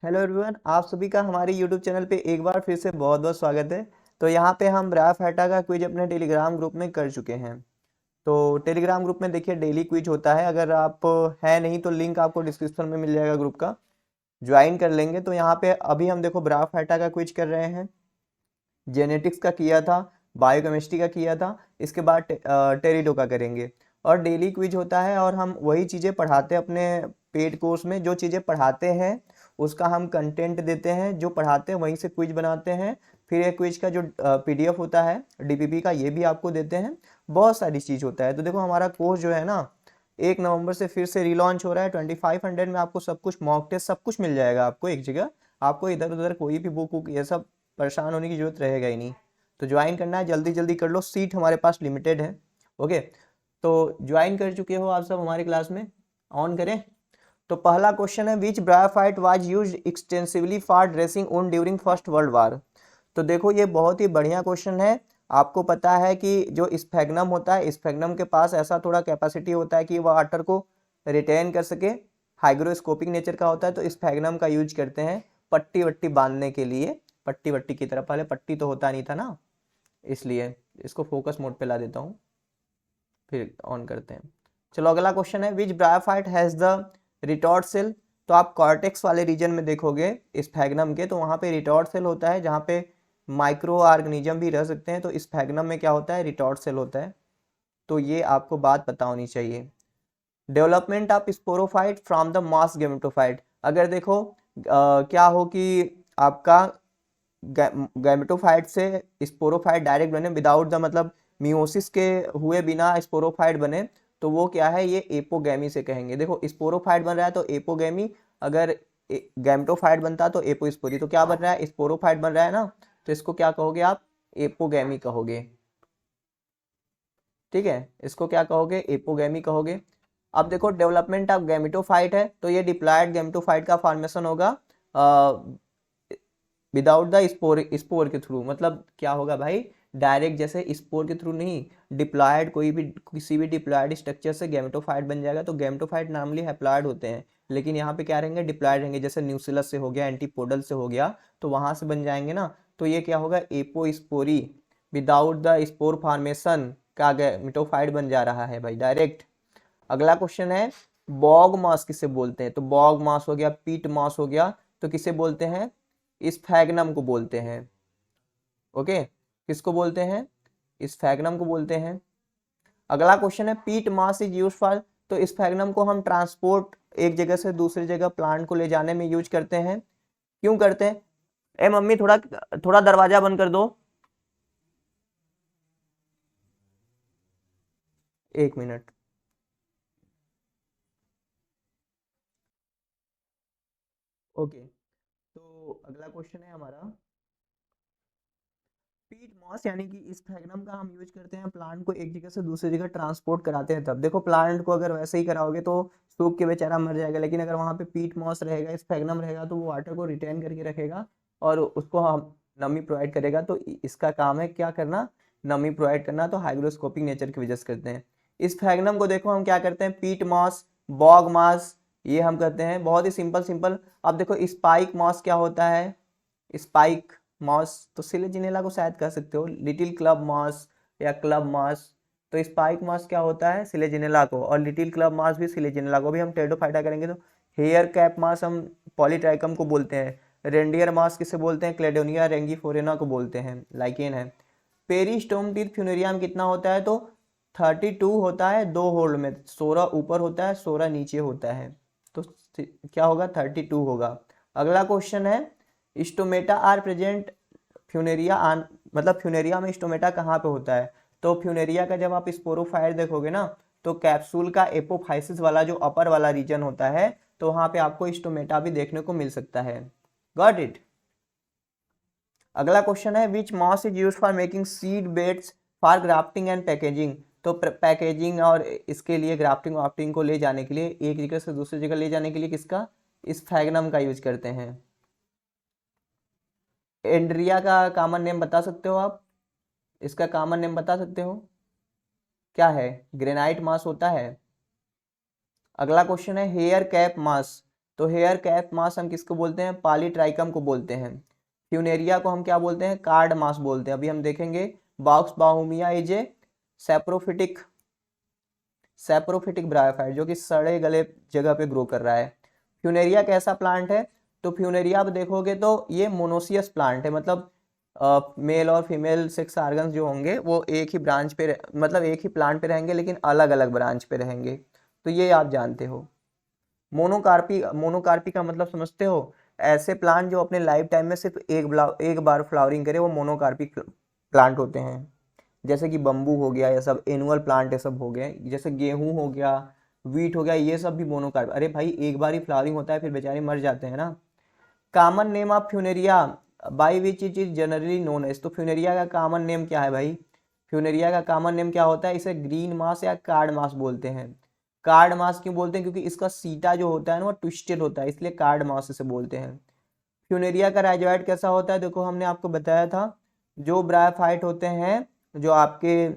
Hello everyone, आप सभी का हमारे यूट्यूब चैनल पे एक बार फिर से बहुत बहुत स्वागत है। तो यहाँ पे हम ब्राफ हेटा का क्विज अपने टेलीग्राम ग्रुप में कर चुके हैं। तो टेलीग्राम ग्रुप में देखिए डेली क्विज होता है। अगर आप है नहीं तो लिंक आपको डिस्क्रिप्शन में मिल जाएगा ग्रुप का, ज्वाइन कर लेंगे। तो यहाँ पे अभी हम देखो ब्राफ हेटा का क्विज कर रहे हैं। जेनेटिक्स का किया था, बायोकेमिस्ट्री का किया था, इसके बाद टेरिडो का करेंगे। और डेली क्विज होता है और हम वही चीज़ें पढ़ाते हैं अपने पेड कोर्स में। जो चीज़ें पढ़ाते हैं उसका हम कंटेंट देते हैं, जो पढ़ाते हैं वहीं से क्विज बनाते हैं। फिर ये क्विज का जो पीडीएफ होता है डीपीपी का, ये भी आपको देते हैं। बहुत सारी चीज़ होता है। तो देखो हमारा कोर्स जो है ना, 1 नवंबर से फिर से रिलॉन्च हो रहा है। 2500 में आपको सब कुछ, मॉक टेस्ट सब कुछ मिल जाएगा आपको एक जगह। आपको इधर उधर कोई भी बुक वुक ये सब परेशान होने की जरूरत रहेगा ही नहीं। तो ज्वाइन करना है, जल्दी जल्दी कर लो, सीट हमारे पास लिमिटेड है। ओके, तो ज्वाइन कर चुके हो आप सब हमारी क्लास में, ऑन करें। तो पहला क्वेश्चन है, which bryophyte was used extensively for dressing wound during First World War. तो देखो ये बहुत ही बढ़िया क्वेश्चन है। आपको पता है कि जो स्फेग्नम होता है, स्फेग्नम के पास ऐसा थोड़ा कैपेसिटी होता है कि वह वाटर को रिटेन कर सके, हाइग्रोस्कोपिक नेचर का होता है। तो स्फेग्नम का यूज करते हैं पट्टी वट्टी बांधने के लिए। पट्टी वट्टी की तरह, पहले पट्टी तो होता नहीं था ना, इसलिए इसको फोकस मोड पे ला देता हूँ, फिर ऑन करते हैं। चलो अगला क्वेश्चन है, which bryophyte has the retort cell. तो आप कॉर्टेक्स वाले रीजन में देखोगे स्फेग्नम के, तो वहाँ पे रिटॉर्ट सेल होता है जहाँ पे माइक्रो ऑर्गेनिज्म भी रह सकते हैं। तो स्फेग्नम में क्या होता है, रिटॉर्ट सेल होता है। तो ये आपको बात पता होनी चाहिए। Development of sporophyte from the mass gametophyte. अगर देखो क्या हो कि आपका गैमेटोफाइट से स्पोरोफाइट डायरेक्ट बने विदाउट द, मतलब मियोसिस के हुए बिना स्पोरोफाइट बने, तो वो क्या है, ये एपोगैमी से कहेंगे। देखो स्पोरोफाइट बन रहा है तो एपोगैमी, अगर गैमेटोफाइट बनता तो एपोस्पोरी। तो क्या बन रहा है, स्पोरोफाइट बन रहा है ना, तो इसको क्या कहोगे आप, एपोगैमी कहोगे। ठीक है, इसको क्या कहोगे, एपोगैमी कहोगे। अब देखो डेवलपमेंट ऑफ गैमेटोफाइट है, तो ये डिप्लॉयड गैमेटोफाइट का फॉर्मेशन होगा विदाउट द स्पोर, स्पोर के थ्रू। मतलब क्या होगा भाई, डायरेक्ट जैसे स्पोर के थ्रू नहीं, डिप्लॉयड कोई भी, किसी भी डिप्लॉयड स्ट्रक्चर से गैमेटोफाइट बन जाएगा। तो गैमेटोफाइट नॉर्मली हैप्लॉयड होते हैं, लेकिन यहाँ पे क्या रहेंगे, डिप्लॉयड रहेंगे। जैसे न्यूसिलस से हो गया, एंटीपोडल से हो गया, तो वहां से बन जाएंगे ना। तो ये क्या होगा, apospory. Without the spore formation का गैमेटोफाइट बन जा रहा है भाई डायरेक्ट। अगला क्वेश्चन है, बॉग मास किसे बोलते हैं। तो बॉग मास हो गया, पीट मास हो गया, तो किसे बोलते हैं, स्फैग्नम को बोलते हैं। ओके, किसको बोलते हैं, स्फैग्नम को बोलते हैं। अगला क्वेश्चन है, पीट मास इज यूज फॉर। तो स्फैग्नम को हम ट्रांसपोर्ट, एक जगह से दूसरी जगह प्लांट को ले जाने में यूज करते हैं। क्यों करते हैं, ए मम्मी थोड़ा थोड़ा दरवाजा बंद कर दो, 1 मिनट। ओके, तो अगला क्वेश्चन है हमारा, पीट मॉस यानी कि इस स्फैग्नम का हम यूज करते हैं प्लांट को एक जगह से दूसरी जगह ट्रांसपोर्ट कराते हैं। तब देखो प्लांट को अगर वैसे ही कराओगे तो सूख के बेचारा मर जाएगा, लेकिन अगर वहां पे पीट मॉस रहेगा, स्फैग्नम रहेगा, तो वो वाटर को रिटेन करके रखेगा और उसको हम नमी प्रोवाइड करेगा। तो इसका काम है क्या करना, नमी प्रोवाइड करना। तो हाइग्रोस्कोपिक नेचर की वजह से करते हैं। इस स्फैग्नम को देखो हम क्या करते हैं, पीट मॉस, बॉग मास, ये हम करते हैं। बहुत ही सिंपल सिंपल। अब देखो स्पाइक मॉस क्या होता है, स्पाइक मॉस, तो सिलेजिनेला को शायद कह सकते हो, लिटिल क्लब मॉस या क्लब मॉस। तो स्पाइक मॉस क्या होता है, सिलेजिनेला को, और लिटिल क्लब मॉस भी सिलेजिनेला को। भी हम टेरिडोफाइटा करेंगे तो हेयर कैप मॉस हम पॉलीट्राइकम को बोलते हैं। रेंडियर मॉस किसे बोलते हैं, क्लेडोनिया रेंगिफोरेना को बोलते हैं, लाइकेन है। पेरिस्टोमटिड फ्यूनेरिया में कितना होता है, तो 32 होता है, 2 होल्ड में, 16 ऊपर होता है, 16 नीचे होता है। तो क्या होगा, 32 होगा। अगला क्वेश्चन है, स्टोमेटा आर प्रेजेंट फ्यूनेरिया आन, मतलब फ्यूनेरिया में स्टोमेटा कहाँ पे होता है। तो फ्यूनेरिया का जब आप स्पोरोफाइट देखोगे ना, तो कैप्सूल का एपोफाइसिस वाला जो अपर वाला रीजन होता है, तो वहां पे आपको स्टोमेटा भी देखने को मिल सकता है। Got it. अगला क्वेश्चन है, which moss is use for making seed beds for grafting and packaging. तो पैकेजिंग और इसके लिए ग्राफ्टिंग वाफ्टिंग को ले जाने के लिए, एक जगह से दूसरी जगह ले जाने के लिए किसका, स्फैग्नम का यूज करते हैं। एंड्रिया का कॉमन नेम बता सकते हो आप, इसका कॉमन नेम बता सकते हो, क्या है, ग्रेनाइट मास होता है। अगला क्वेश्चन है, हेयर कैप मास। तो हेयर कैप मास हम किसको बोलते हैं? पॉलीट्राइकम को बोलते हैं। फ्यूनेरिया को हम क्या बोलते हैं? कार्ड मास बोलते हैं। अभी हम देखेंगे Buxbaumia is a saprophytic bryophyte जो कि सड़े गले जगह पे ग्रो कर रहा है। फ्यूनेरिया कैसा प्लांट है? तो फ्यूनेरिया आप देखोगे तो ये मोनोसियस प्लांट है, मतलब मेल और फीमेल सेक्स ऑर्गन्स जो होंगे वो एक ही ब्रांच पे मतलब एक ही प्लांट पे रहेंगे लेकिन अलग अलग ब्रांच पे रहेंगे। तो ये आप जानते हो। मोनोकार्पी का मतलब समझते हो? ऐसे प्लांट जो अपने लाइफ टाइम में सिर्फ एक बार फ्लावरिंग करे वो मोनोकार्पिक प्लांट होते हैं। जैसे कि बम्बू हो गया, ये सब एनुअल प्लांट ये सब हो गए, जैसे गेहूं हो गया, वीट हो गया, ये सब भी मोनोकार्प। अरे भाई एक बार ही फ्लावरिंग होता है फिर बेचारे मर जाते हैं ना। Common name of Funaria by which it is generally known as. तो फ्यूनेरिया का कॉमन नेम क्या है भाई? फ्यूनेरिया का कॉमन नेम क्या होता है? इसे ग्रीन मास या कार्ड मास बोलते हैं। कार्ड मास क्यों बोलते हैं? क्योंकि इसका सीटा जो होता है ना वो ट्विस्टेड होता है, इसलिए कार्ड मास इसे बोलते हैं। फ्यूनेरिया का राइजोइड कैसा होता है? देखो हमने आपको बताया था जो ब्रायोफाइट होते हैं, जो आपके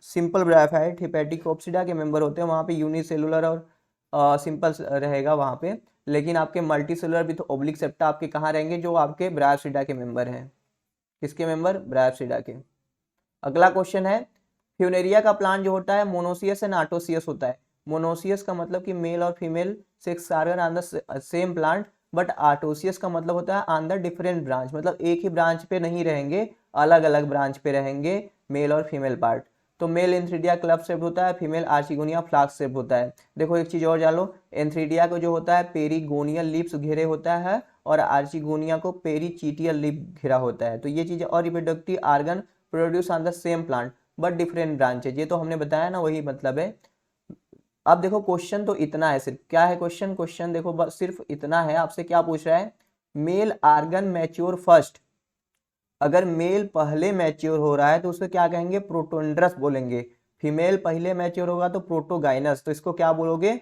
सिंपल ब्रायोफाइट हिपैटिक ऑप्सिडा के मेंबर होते हैं वहाँ पे यूनिसेलुलर और सिंपल रहेगा वहाँ पे, लेकिन आपके multi cellular with oblique septa आपके कहाँ रहेंगे? जो आपके ब्रायोप्सिडा के मेंबर हैं। किसके मेंबर? ब्रायोप्सिडा के। अगला क्वेश्चन है, फ्यूनेरिया का प्लांट जो होता है मोनोसियस एंड आटोसियस होता है। मोनोसियस का मतलब कि मेल और female sex organ on the same plant, but autoicous का मतलब होता है ऑन द डिफरेंट ब्रांच, मतलब एक ही ब्रांच पे नहीं रहेंगे, अलग अलग ब्रांच पे रहेंगे मेल और फीमेल पार्ट। तो मेल एंथ्रीडिया क्लब शेप होता है, फीमेल आर्चिगोनिया फ्लास्क शेप होता है। देखो एक चीज और जान लो, एंथ्रीडिया को जो होता है पेरीगोनियल लिप्स घेरे होता है और आर्चिगोनिया को पेरीचिटियल लिप घेरा होता है। तो ये चीज और reproductive organ produce on the same plant but different branches, ये तो हमने बताया ना, वही मतलब है। अब देखो क्वेश्चन तो इतना है, सिर्फ क्या है क्वेश्चन देखो बस सिर्फ इतना है। आपसे क्या पूछ रहा है? Male organ mature first. अगर मेल पहले मैच्योर हो रहा है तो उसको क्या कहेंगे? प्रोटोन्ड्रस बोलेंगे। फीमेल पहले मैच्योर होगा तो प्रोटोगाइनस, तो इसको क्या बोलोगे?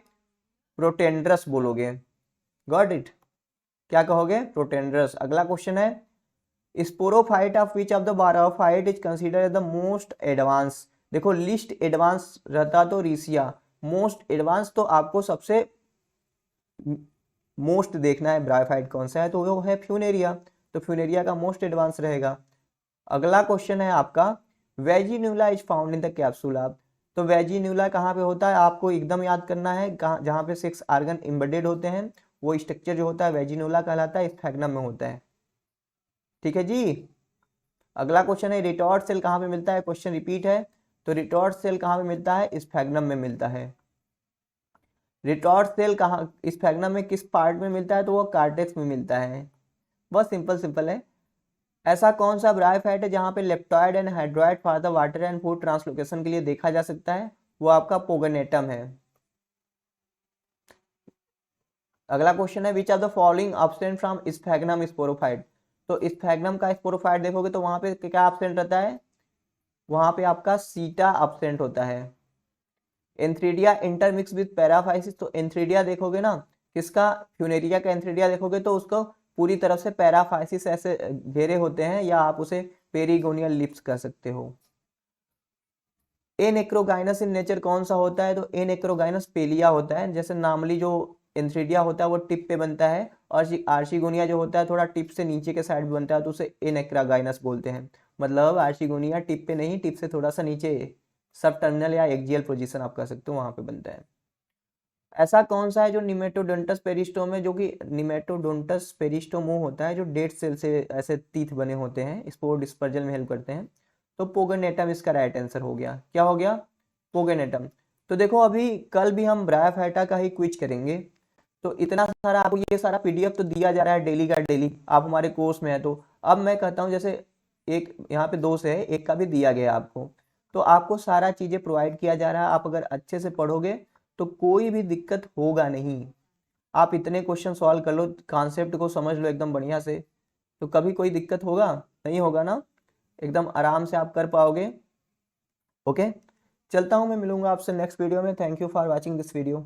प्रोटेंड्रस बोलोगे। Got it? क्या कहोगे? प्रोटेंड्रस। अगला क्वेश्चन है, sporophyte of which of the bryophyte is considered the most advance. देखो लिस्ट एडवांस रहता तो रीसिया, मोस्ट एडवांस तो आपको सबसे मोस्ट देखना है ब्रायोफाइट कौन सा है, तो वो है फ्यूनेरिया। तो फ्यूनेरिया का मोस्ट एडवांस रहेगा। अगला क्वेश्चन है आपका, वेजिन्यूला इज फाउंड इन द कैप्सूला। तो वेजिन्यूला कहाँ पे होता है? आपको एकदम याद करना है, जहाँ पे सेक्स ऑर्गन एम्बेडेड होते हैं वो स्ट्रक्चर जो होता है वेजिन्यूला कहलाता है, स्फैग्नम में होता है। ठीक है जी। अगला क्वेश्चन है, रिटॉर्ट सेल कहाँ पे मिलता है? क्वेश्चन रिपीट है। तो रिटॉर्ट सेल कहाँ पे मिलता है? स्फैग्नम में मिलता है। रिटॉर्ट सेल कहाँ स्फैग्नम में किस पार्ट में मिलता है? तो वो कार्टेक्स में मिलता है। बहुत सिंपल है। ऐसा कौन सा ब्रायोफाइट है जहाँ पे leptoid and hydroid for the water and food translocation के लिए देखा जा सकता है? वो आपका पोगोनेटम है। अगला क्वेश्चन है, which are the following absent from sphagnum sporophyte. तो स्फैग्नम का स्पोरोफाइट देखोगे तो वहां पे क्या एब्सेंट रहता है? वहां पे आपका सीटा एब्सेंट होता है। Antheridia intermix with paraphysis. तो एंथ्रीडिया देखोगे ना किसका? फ्यूनेरिया का एंथ्रीडिया देखोगे तो उसको पूरी तरफ से पैराफाइसिस ऐसे घेरे होते हैं, या आप उसे पेरिगोनियल लिप्स कह सकते हो। एनेक्रोगाइनस इन नेचर कौन सा होता है? तो एनेक्रोगाइनस पेलिया होता है। जैसे नॉर्मली जो एंथ्रीडिया होता है वो टिप पे बनता है और आर्चिगोनिया जो होता है थोड़ा टिप से नीचे के साइड बनता है, तो उसे एनेक्रोगाइनस बोलते हैं। मतलब आर्चिगोनिया टिप पे नहीं, टिप से थोड़ा सा नीचे सब टर्मिनल या एक्जियल पोजीशन आप कह सकते हो, वहां पे बनता है। ऐसा कौन सा है जो निमेटोडोंटस पेरिस्टोम है? जो कि निमेटोडोंटस पेरिस्टोमो होता है जो डेड सेल से ऐसे टीथ बने होते हैं, स्पोर डिस्पर्जन में हेल्प करते हैं। तो पोगोनेटम इसका राइट आंसर हो गया। क्या हो गया? पोगोनेटम। तो देखो अभी कल भी हम ब्रायोफाइटा का ही क्विज करेंगे। तो इतना सारा आपको ये सारा पीडीएफ तो दिया जा रहा है डेली का डेली, आप हमारे कोर्स में है। तो अब मैं कहता हूँ जैसे एक यहाँ पे 2 से है, एक का भी दिया गया आपको, तो आपको सारा चीजें प्रोवाइड किया जा रहा है। आप अगर अच्छे से पढ़ोगे तो कोई भी दिक्कत होगा नहीं। आप इतने क्वेश्चन सॉल्व कर लो, कॉन्सेप्ट को समझ लो एकदम बढ़िया से, तो कभी कोई दिक्कत होगा नहीं? होगा ना? एकदम आराम से आप कर पाओगे। ओके, चलता हूँ मैं, मिलूंगा आपसे नेक्स्ट वीडियो में। Thank you for watching this video.